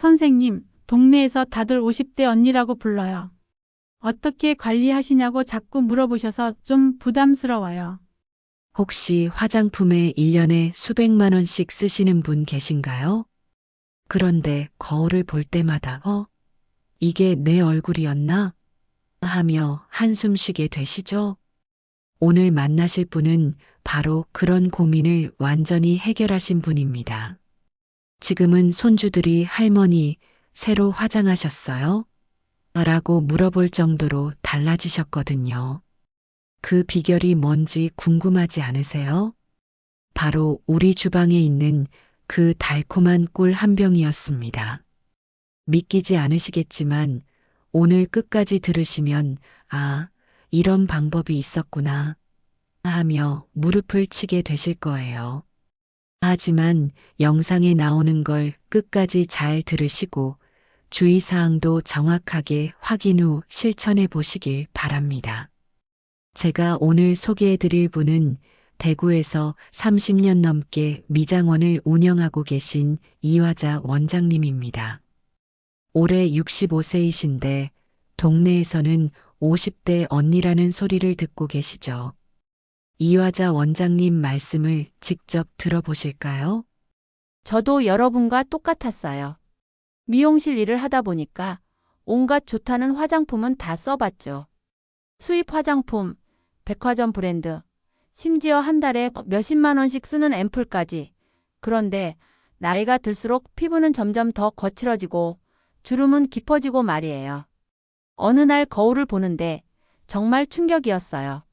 선생님, 동네에서 다들 50대 언니라고 불러요. 어떻게 관리하시냐고 자꾸 물어보셔서 좀 부담스러워요. 혹시 화장품에 1년에 수백만 원씩 쓰시는 분 계신가요? 그런데 거울을 볼 때마다 이게 내 얼굴이었나? 하며 한숨 쉬게 되시죠? 오늘 만나실 분은 바로 그런 고민을 완전히 해결하신 분입니다. 지금은 손주들이 할머니, 새로 화장하셨어요? 라고 물어볼 정도로 달라지셨거든요. 그 비결이 뭔지 궁금하지 않으세요? 바로 우리 주방에 있는 그 달콤한 꿀 한 병이었습니다. 믿기지 않으시겠지만 오늘 끝까지 들으시면 이런 방법이 있었구나 하며 무릎을 치게 되실 거예요. 하지만 영상에 나오는 걸 끝까지 잘 들으시고 주의사항도 정확하게 확인 후 실천해 보시길 바랍니다. 제가 오늘 소개해 드릴 분은 대구에서 30년 넘게 미장원을 운영하고 계신 이화자 원장님입니다. 올해 65세이신데 동네에서는 50대 언니라는 소리를 듣고 계시죠. 이화자 원장님 말씀을 직접 들어보실까요? 저도 여러분과 똑같았어요. 미용실 일을 하다 보니까 온갖 좋다는 화장품은 다 써봤죠. 수입 화장품, 백화점 브랜드, 심지어 한 달에 몇십만 원씩 쓰는 앰플까지. 그런데 나이가 들수록 피부는 점점 더 거칠어지고 주름은 깊어지고 말이에요. 어느 날 거울을 보는데 정말 충격이었어요.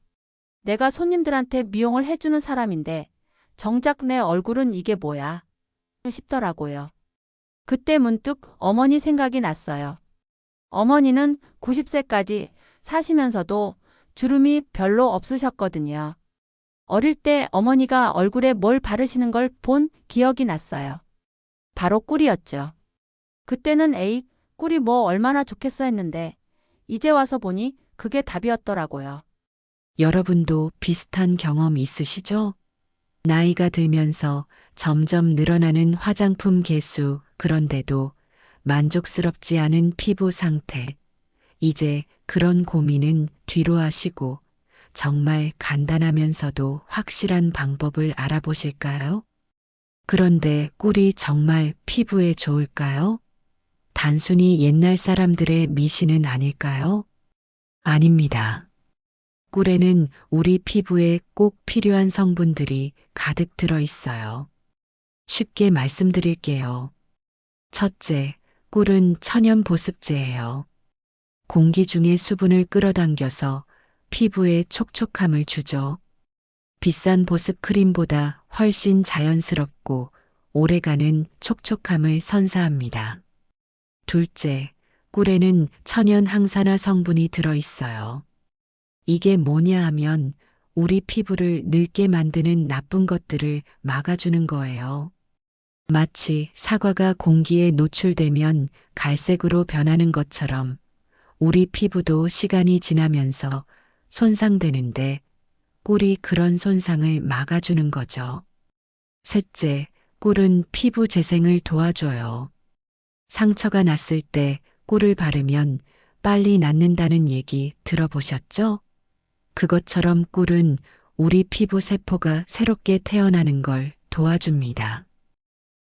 내가 손님들한테 미용을 해주는 사람인데 정작 내 얼굴은 이게 뭐야 싶더라고요. 그때 문득 어머니 생각이 났어요. 어머니는 90세까지 사시면서도 주름이 별로 없으셨거든요. 어릴 때 어머니가 얼굴에 뭘 바르시는 걸 본 기억이 났어요. 바로 꿀이었죠. 그때는 에이, 꿀이 뭐 얼마나 좋겠어 했는데 이제 와서 보니 그게 답이었더라고요. 여러분도 비슷한 경험 있으시죠? 나이가 들면서 점점 늘어나는 화장품 개수, 그런데도 만족스럽지 않은 피부 상태. 이제 그런 고민은 뒤로 하시고 정말 간단하면서도 확실한 방법을 알아보실까요? 그런데 꿀이 정말 피부에 좋을까요? 단순히 옛날 사람들의 미신은 아닐까요? 아닙니다. 꿀에는 우리 피부에 꼭 필요한 성분들이 가득 들어 있어요. 쉽게 말씀드릴게요. 첫째, 꿀은 천연 보습제예요. 공기 중의 수분을 끌어당겨서 피부에 촉촉함을 주죠. 비싼 보습 크림보다 훨씬 자연스럽고 오래가는 촉촉함을 선사합니다. 둘째, 꿀에는 천연 항산화 성분이 들어 있어요. 이게 뭐냐 하면 우리 피부를 늙게 만드는 나쁜 것들을 막아주는 거예요. 마치 사과가 공기에 노출되면 갈색으로 변하는 것처럼 우리 피부도 시간이 지나면서 손상되는데 꿀이 그런 손상을 막아주는 거죠. 셋째, 꿀은 피부 재생을 도와줘요. 상처가 났을 때 꿀을 바르면 빨리 낫는다는 얘기 들어보셨죠? 그것처럼 꿀은 우리 피부 세포가 새롭게 태어나는 걸 도와줍니다.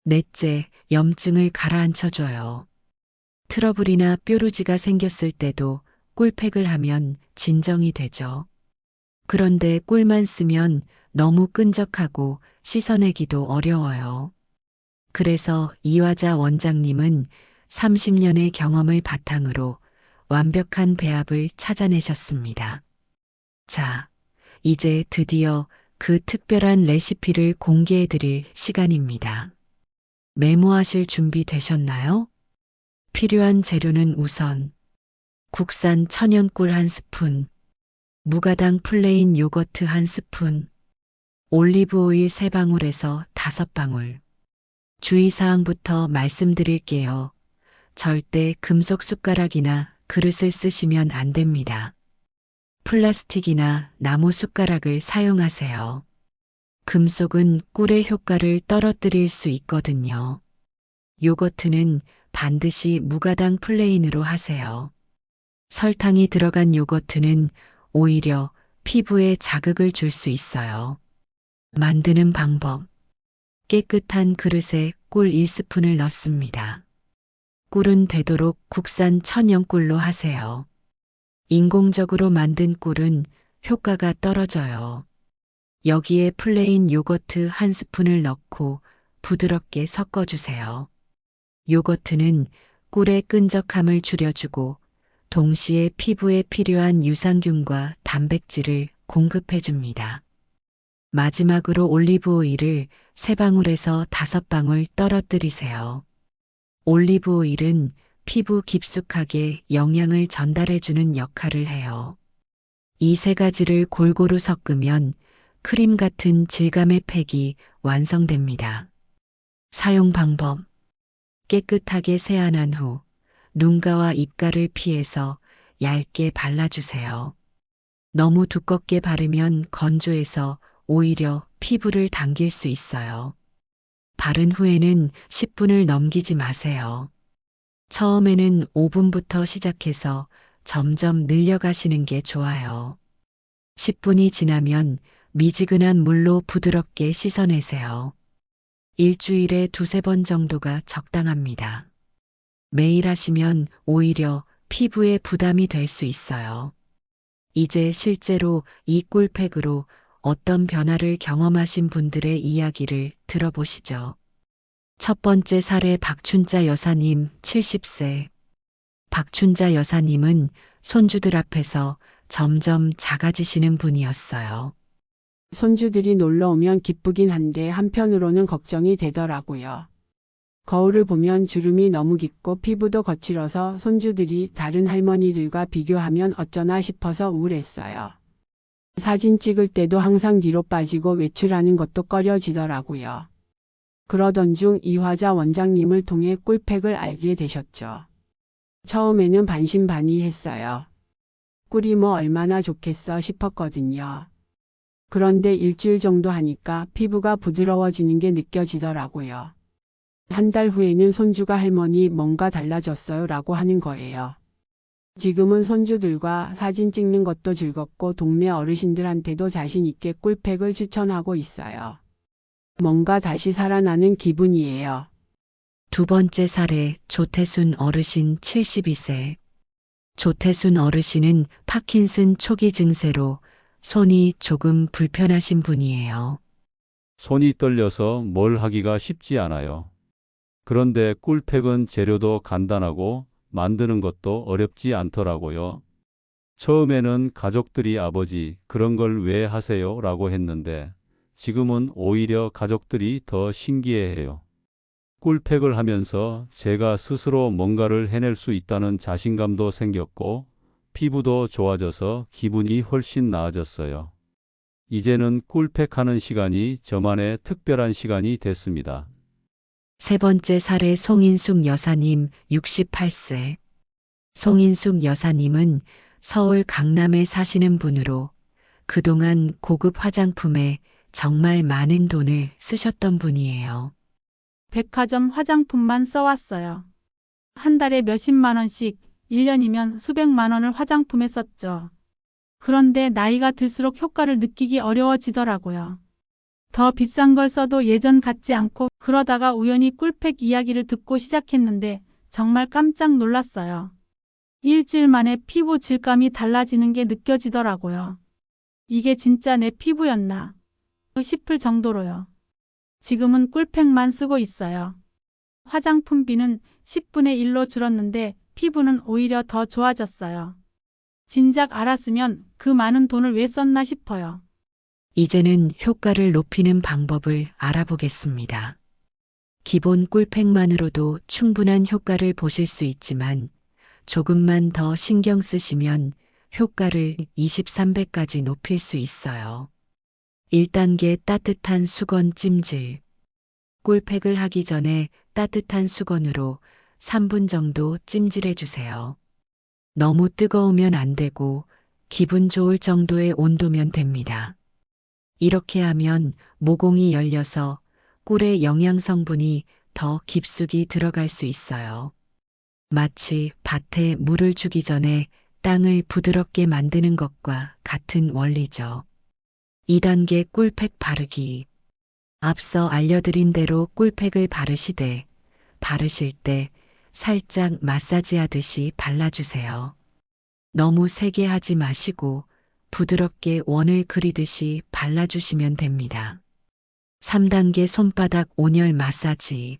넷째, 염증을 가라앉혀줘요. 트러블이나 뾰루지가 생겼을 때도 꿀팩을 하면 진정이 되죠. 그런데 꿀만 쓰면 너무 끈적하고 씻어내기도 어려워요. 그래서 이화자 원장님은 30년의 경험을 바탕으로 완벽한 배합을 찾아내셨습니다. 자, 이제 드디어 그 특별한 레시피를 공개해 드릴 시간입니다. 메모하실 준비 되셨나요? 필요한 재료는 우선 국산 천연꿀 1스푼, 무가당 플레인 요거트 1스푼, 올리브 오일 3방울에서 5방울. 주의사항부터 말씀드릴게요. 절대 금속 숟가락이나 그릇을 쓰시면 안 됩니다. 플라스틱이나 나무 숟가락을 사용하세요. 금속은 꿀의 효과를 떨어뜨릴 수 있거든요. 요거트는 반드시 무가당 플레인으로 하세요. 설탕이 들어간 요거트는 오히려 피부에 자극을 줄 수 있어요. 만드는 방법. 깨끗한 그릇에 꿀 1스푼을 넣습니다. 꿀은 되도록 국산 천연 꿀로 하세요. 인공적으로 만든 꿀은 효과가 떨어져요. 여기에 플레인 요거트 1스푼을 넣고 부드럽게 섞어주세요. 요거트는 꿀의 끈적함을 줄여주고 동시에 피부에 필요한 유산균과 단백질을 공급해줍니다. 마지막으로 올리브 오일을 3방울에서 5방울 떨어뜨리세요. 올리브 오일은 피부 깊숙하게 영양을 전달해주는 역할을 해요. 이 3가지를 골고루 섞으면 크림 같은 질감의 팩이 완성됩니다. 사용 방법. 깨끗하게 세안한 후 눈가와 입가를 피해서 얇게 발라주세요. 너무 두껍게 바르면 건조해서 오히려 피부를 당길 수 있어요. 바른 후에는 10분을 넘기지 마세요. 처음에는 5분부터 시작해서 점점 늘려가시는 게 좋아요. 10분이 지나면 미지근한 물로 부드럽게 씻어내세요. 일주일에 2~3번 정도가 적당합니다. 매일 하시면 오히려 피부에 부담이 될 수 있어요. 이제 실제로 이 꿀팩으로 어떤 변화를 경험하신 분들의 이야기를 들어보시죠. 첫 번째 사례 박춘자 여사님 70세. 박춘자 여사님은 손주들 앞에서 점점 작아지시는 분이었어요. 손주들이 놀러 오면 기쁘긴 한데 한편으로는 걱정이 되더라고요. 거울을 보면 주름이 너무 깊고 피부도 거칠어서 손주들이 다른 할머니들과 비교하면 어쩌나 싶어서 우울했어요. 사진 찍을 때도 항상 뒤로 빠지고 외출하는 것도 꺼려지더라고요. 그러던 중 이화자 원장님을 통해 꿀팩을 알게 되셨죠. 처음에는 반신반의했어요. 꿀이 뭐 얼마나 좋겠어 싶었거든요. 그런데 일주일 정도 하니까 피부가 부드러워지는 게 느껴지더라고요. 한 달 후에는 손주가 할머니 뭔가 달라졌어요 라고 하는 거예요. 지금은 손주들과 사진 찍는 것도 즐겁고 동네 어르신들한테도 자신 있게 꿀팩을 추천하고 있어요. 뭔가 다시 살아나는 기분이에요. 두 번째 사례 조태순 어르신 72세. 조태순 어르신은 파킨슨 초기 증세로 손이 조금 불편하신 분이에요. 손이 떨려서 뭘 하기가 쉽지 않아요. 그런데 꿀팩은 재료도 간단하고 만드는 것도 어렵지 않더라고요. 처음에는 가족들이 아버지 그런 걸 왜 하세요? 라고 했는데 지금은 오히려 가족들이 더 신기해해요. 꿀팩을 하면서 제가 스스로 뭔가를 해낼 수 있다는 자신감도 생겼고 피부도 좋아져서 기분이 훨씬 나아졌어요. 이제는 꿀팩하는 시간이 저만의 특별한 시간이 됐습니다. 세 번째 사례 송인숙 여사님 68세. 송인숙 여사님은 서울 강남에 사시는 분으로 그동안 고급 화장품에 정말 많은 돈을 쓰셨던 분이에요. 백화점 화장품만 써왔어요. 한 달에 몇십만 원씩, 1년이면 수백만 원을 화장품에 썼죠. 그런데 나이가 들수록 효과를 느끼기 어려워지더라고요. 더 비싼 걸 써도 예전 같지 않고 그러다가 우연히 꿀팩 이야기를 듣고 시작했는데 정말 깜짝 놀랐어요. 일주일 만에 피부 질감이 달라지는 게 느껴지더라고요. 이게 진짜 내 피부였나 싶을 정도로요. 지금은 꿀팩만 쓰고 있어요. 화장품비는 10분의 1로 줄었는데 피부는 오히려 더 좋아졌어요. 진작 알았으면 그 많은 돈을 왜 썼나 싶어요. 이제는 효과를 높이는 방법을 알아보겠습니다. 기본 꿀팩만으로도 충분한 효과를 보실 수 있지만 조금만 더 신경 쓰시면 효과를 23배까지 높일 수 있어요. 1단계 따뜻한 수건 찜질. 꿀팩을 하기 전에 따뜻한 수건으로 3분 정도 찜질해 주세요. 너무 뜨거우면 안 되고 기분 좋을 정도의 온도면 됩니다. 이렇게 하면 모공이 열려서 꿀의 영양 성분이 더 깊숙이 들어갈 수 있어요. 마치 밭에 물을 주기 전에 땅을 부드럽게 만드는 것과 같은 원리죠. 2단계 꿀팩 바르기. 앞서 알려드린 대로 꿀팩을 바르시되 바르실 때 살짝 마사지하듯이 발라주세요. 너무 세게 하지 마시고 부드럽게 원을 그리듯이 발라주시면 됩니다. 3단계 손바닥 온열 마사지.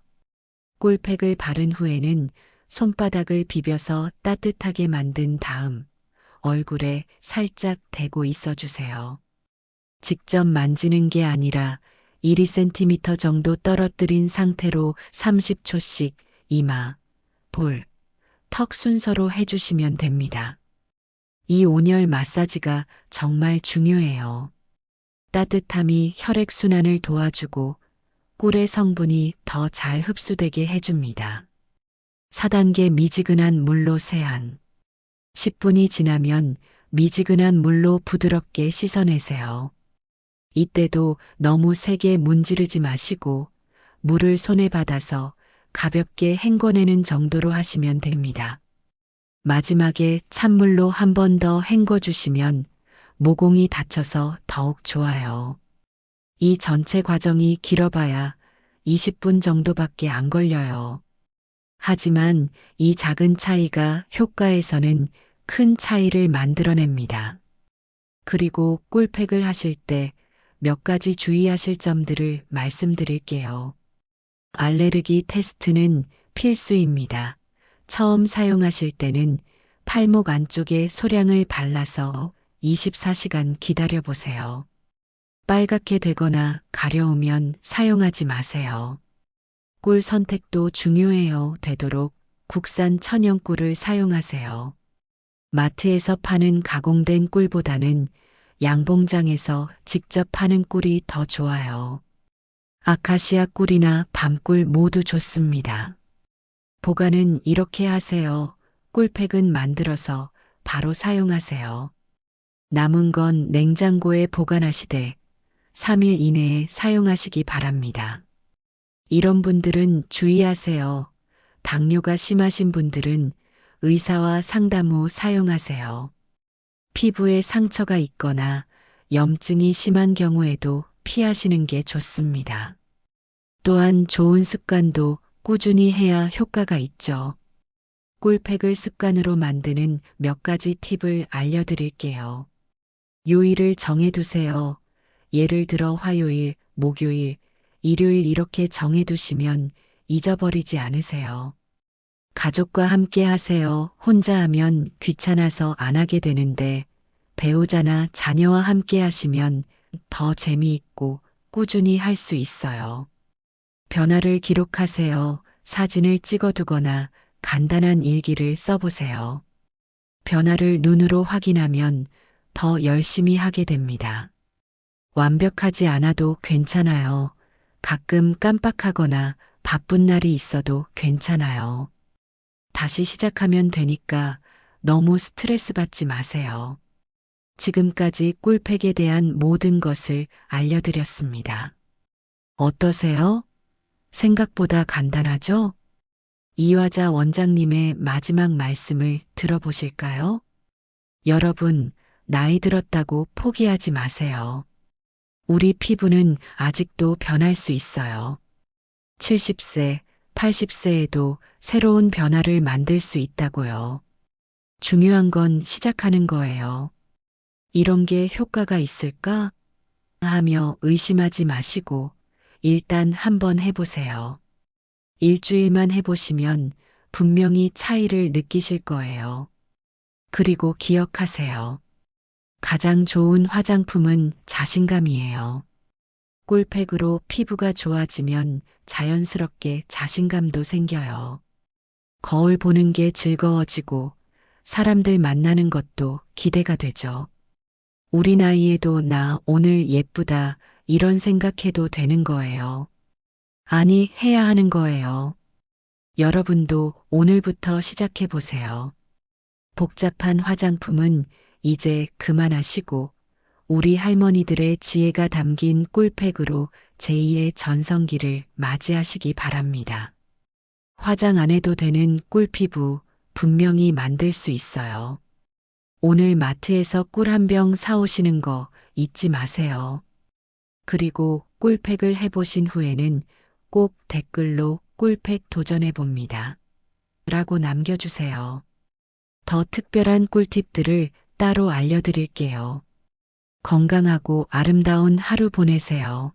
꿀팩을 바른 후에는 손바닥을 비벼서 따뜻하게 만든 다음 얼굴에 살짝 대고 있어주세요. 직접 만지는 게 아니라 1~2cm 정도 떨어뜨린 상태로 30초씩 이마, 볼, 턱 순서로 해주시면 됩니다. 이 온열 마사지가 정말 중요해요. 따뜻함이 혈액순환을 도와주고 꿀의 성분이 더 잘 흡수되게 해줍니다. 4단계 미지근한 물로 세안. 10분이 지나면 미지근한 물로 부드럽게 씻어내세요. 이때도 너무 세게 문지르지 마시고 물을 손에 받아서 가볍게 헹궈내는 정도로 하시면 됩니다. 마지막에 찬물로 한 번 더 헹궈주시면 모공이 닫혀서 더욱 좋아요. 이 전체 과정이 길어봐야 20분 정도밖에 안 걸려요. 하지만 이 작은 차이가 효과에서는 큰 차이를 만들어냅니다. 그리고 꿀팩을 하실 때 몇 가지 주의하실 점들을 말씀드릴게요. 알레르기 테스트는 필수입니다. 처음 사용하실 때는 팔목 안쪽에 소량을 발라서 24시간 기다려 보세요. 빨갛게 되거나 가려우면 사용하지 마세요. 꿀 선택도 중요해요. 되도록 국산 천연 꿀을 사용하세요. 마트에서 파는 가공된 꿀보다는 양봉장에서 직접 파는 꿀이 더 좋아요. 아카시아 꿀이나 밤꿀 모두 좋습니다. 보관은 이렇게 하세요. 꿀팩은 만들어서 바로 사용하세요. 남은 건 냉장고에 보관하시되 3일 이내에 사용하시기 바랍니다. 이런 분들은 주의하세요. 당뇨가 심하신 분들은 의사와 상담 후 사용하세요. 피부에 상처가 있거나 염증이 심한 경우에도 피하시는 게 좋습니다. 또한 좋은 습관도 꾸준히 해야 효과가 있죠. 꿀팩을 습관으로 만드는 몇 가지 팁을 알려드릴게요. 요일을 정해두세요. 예를 들어 화요일, 목요일, 일요일 이렇게 정해두시면 잊어버리지 않으세요. 가족과 함께 하세요. 혼자 하면 귀찮아서 안 하게 되는데 배우자나 자녀와 함께 하시면 더 재미있고 꾸준히 할 수 있어요. 변화를 기록하세요. 사진을 찍어두거나 간단한 일기를 써보세요. 변화를 눈으로 확인하면 더 열심히 하게 됩니다. 완벽하지 않아도 괜찮아요. 가끔 깜빡하거나 바쁜 날이 있어도 괜찮아요. 다시 시작하면 되니까 너무 스트레스 받지 마세요. 지금까지 꿀팩에 대한 모든 것을 알려드렸습니다. 어떠세요? 생각보다 간단하죠? 이화자 원장님의 마지막 말씀을 들어보실까요? 여러분, 나이 들었다고 포기하지 마세요. 우리 피부는 아직도 변할 수 있어요. 70세, 80세에도 새로운 변화를 만들 수 있다고요. 중요한 건 시작하는 거예요. 이런 게 효과가 있을까? 하며 의심하지 마시고 일단 한번 해보세요. 일주일만 해보시면 분명히 차이를 느끼실 거예요. 그리고 기억하세요. 가장 좋은 화장품은 자신감이에요. 꿀팩으로 피부가 좋아지면 자연스럽게 자신감도 생겨요. 거울 보는 게 즐거워지고 사람들 만나는 것도 기대가 되죠. 우리 나이에도 나 오늘 예쁘다 이런 생각해도 되는 거예요. 아니, 해야 하는 거예요. 여러분도 오늘부터 시작해 보세요. 복잡한 화장품은 이제 그만하시고 우리 할머니들의 지혜가 담긴 꿀팩으로 제2의 전성기를 맞이하시기 바랍니다. 화장 안 해도 되는 꿀피부 분명히 만들 수 있어요. 오늘 마트에서 꿀 한 병 사오시는 거 잊지 마세요. 그리고 꿀팩을 해보신 후에는 꼭 댓글로 꿀팩 도전해 봅니다. 라고 남겨주세요. 더 특별한 꿀팁들을 따로 알려드릴게요. 건강하고 아름다운 하루 보내세요.